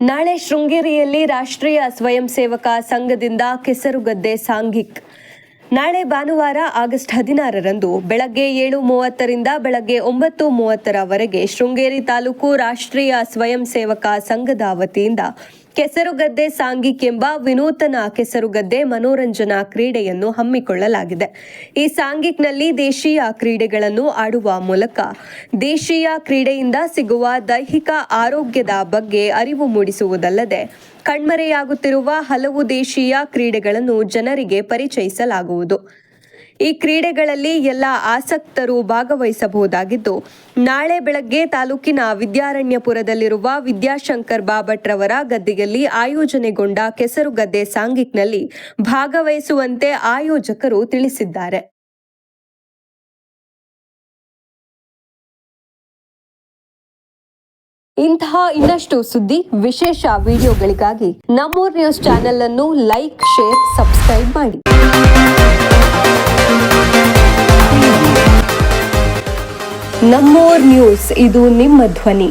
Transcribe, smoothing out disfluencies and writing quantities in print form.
ನಾಳೆ ಶೃಂಗೇರಿಯಲ್ಲಿ ರಾಷ್ಟ್ರೀಯ ಸ್ವಯಂ ಸೇವಕ ಸಂಘದಿಂದ ಕೆಸರುಗದ್ದೆ ಸಾಂಘಿಕ್. ನಾಳೆ ಭಾನುವಾರ ಆಗಸ್ಟ್ 16ರಂದು ಬೆಳಗ್ಗೆ 7:30ರಿಂದ ಬೆಳಗ್ಗೆ 9:30ರವರೆಗೆ ಶೃಂಗೇರಿ ತಾಲೂಕು ರಾಷ್ಟ್ರೀಯ ಸ್ವಯಂ ಸೇವಕ ಸಂಘದ ವತಿಯಿಂದ ಕೆಸರುಗದ್ದೆ ಸಾಂಘಿಕ್ ಎಂಬ ವಿನೂತನ ಕೆಸರುಗದ್ದೆ ಮನೋರಂಜನಾ ಕ್ರೀಡೆಯನ್ನು ಹಮ್ಮಿಕೊಳ್ಳಲಾಗಿದೆ. ಈ ಸಾಂಘಿಕ್ನಲ್ಲಿ ದೇಶೀಯ ಕ್ರೀಡೆಗಳನ್ನು ಆಡುವ ಮೂಲಕ ದೇಶೀಯ ಕ್ರೀಡೆಯಿಂದ ಸಿಗುವ ದೈಹಿಕ ಆರೋಗ್ಯದ ಬಗ್ಗೆ ಅರಿವು ಮೂಡಿಸುವುದಲ್ಲದೆ ಕಣ್ಮರೆಯಾಗುತ್ತಿರುವ ಹಲವು ದೇಶೀಯ ಕ್ರೀಡೆಗಳನ್ನು ಜನರಿಗೆ ಪರಿಚಯಿಸಲಾಗುವುದು. ಈ ಕ್ರೀಡೆಗಳಲ್ಲಿ ಎಲ್ಲ ಆಸಕ್ತರು ಭಾಗವಹಿಸಬಹುದಾಗಿದ್ದು, ನಾಳೆ ಬೆಳಗ್ಗೆ ತಾಲೂಕಿನ ವಿದ್ಯಾರಣ್ಯಪುರದಲ್ಲಿರುವ ವಿದ್ಯಾಶಂಕರ್ ಬಾಬಟ್ ರವರ ಗದ್ದೆಯಲ್ಲಿ ಆಯೋಜನೆಗೊಂಡ ಕೆಸರುಗದ್ದೆ ಸಾಂಘಿಕ್ನಲ್ಲಿ ಭಾಗವಹಿಸುವಂತೆ ಆಯೋಜಕರು ತಿಳಿಸಿದ್ದಾರೆ. ಇಂತಹ ಇನ್ನಷ್ಟು ಸುದ್ದಿ, ವಿಶೇಷ ವಿಡಿಯೋಗಳಿಗಾಗಿ ನಮ್ಮೂರ್ ನ್ಯೂಸ್ ಚಾನೆಲ್ ಅನ್ನು ಲೈಕ್, ಶೇರ್, ಸಬ್ಸ್ಕ್ರೈಬ್ ಮಾಡಿ. ನಮ್ಮೂರ್ ನ್ಯೂಸ್, ಇದು ನಿಮ್ಮ ಧ್ವನಿ.